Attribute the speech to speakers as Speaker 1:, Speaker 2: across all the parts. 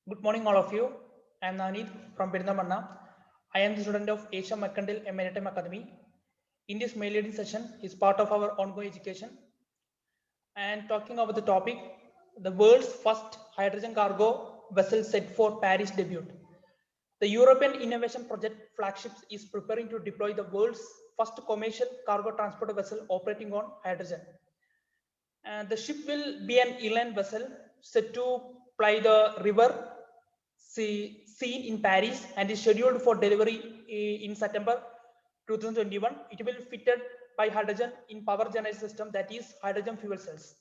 Speaker 1: Good morning, all of you. I am Nanit from Pirindamanna. I am the student of Asia Mercantile and Maritime Academy. In this mail reading session is part of our ongoing education. And talking about the topic, the world's first hydrogen cargo vessel set for Paris debut. The European Innovation Project flagship is preparing to deploy the world's first commercial cargo transport vessel operating on hydrogen. The ship will be an inland vessel set to ply the river Seine in Paris and is scheduled for delivery in September 2021. It will be fitted by hydrogen in power generation system, that is hydrogen fuel cells.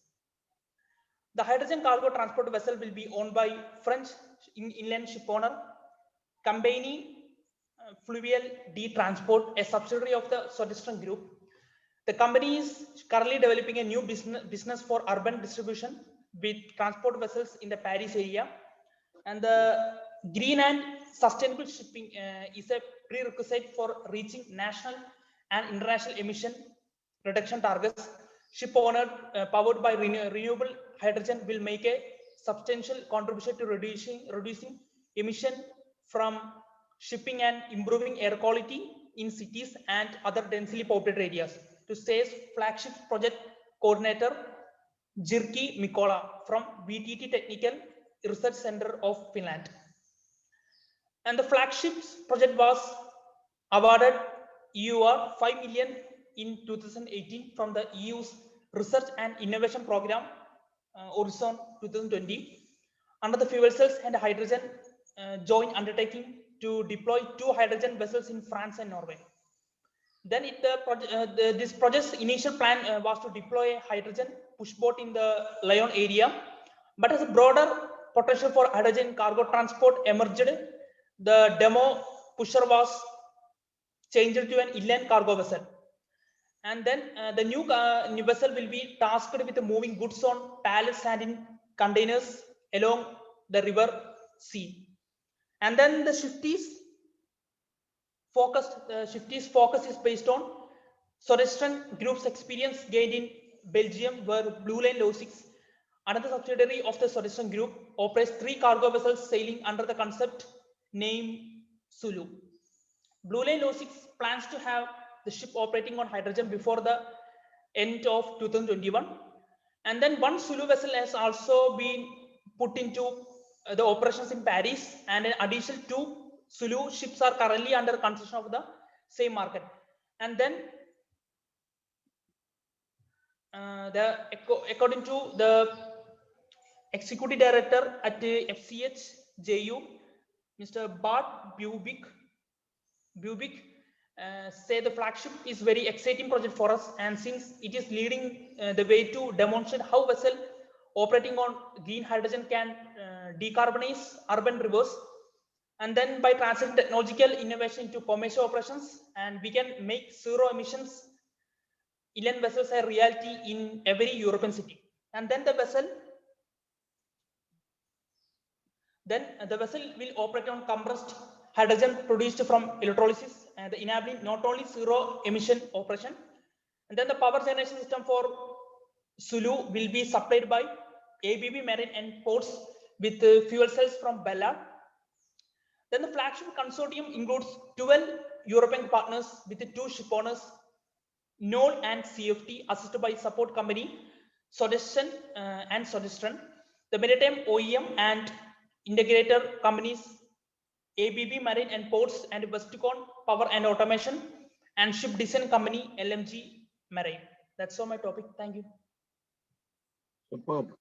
Speaker 1: The hydrogen cargo transport vessel will be owned by French inland ship owner Compagnie Fluvial D Transport, a subsidiary of the Sodexo Group. The company is currently developing a new business for urban distribution with transport vessels in the Paris area. And the green and sustainable shipping is a prerequisite for reaching national and international emission reduction targets. Ship owner powered by renewable hydrogen will make a substantial contribution to reducing emission from shipping and improving air quality in cities and other densely populated areas. To say flagship project coordinator Jirki Mikola from VTT Technical Research Center of Finland. And the flagship project was awarded EUR 5 million in 2018 from the EU's Research and Innovation Program, Horizon 2020, under the fuel cells and hydrogen joint undertaking to deploy 2 hydrogen vessels in France and Norway. Then this project's initial plan was to deploy a hydrogen pushboat in the Lyon area, but as a broader potential for hydrogen cargo transport emerged, the demo pusher was changed to an inland cargo vessel. And then the new vessel will be tasked with moving goods on pallets and in containers along the river Seine. And then the Shifty's focus is based on Sodexo Group's experience gained in Belgium, where Blue Line Logistics, another subsidiary of the Sodexo Group, operates 3 cargo vessels sailing under the concept named Sulu. Blue Line Logistics plans to have the ship operating on hydrogen before the end of 2021. And then one Sulu vessel has also been put into the operations in Paris, and an additional 2 Sulu ships are currently under construction of the same market. And then according to the executive director at FCH JU, Mr. Bart Bubic, say the flagship is very exciting project for us, and since it is leading the way to demonstrate how vessel operating on green hydrogen can decarbonize urban rivers, and then by translating technological innovation into commercial operations, and we can make zero emissions inland vessels a reality in every European city. And then the vessel will operate on compressed hydrogen produced from electrolysis, and enabling not only zero emission operation. And then the power generation system for Sulu will be supplied by ABB Marine and Ports with fuel cells from Ballard. Then the flagship consortium includes 12 European partners with 2 ship owners, Knoll and CFT, assisted by support company Sodexo and Sodexo, the maritime OEM and integrator companies ABB Marine and Ports and Westcon Power and Automation, and ship design company LMG Marine. That's all my topic. Thank you.
Speaker 2: Superb.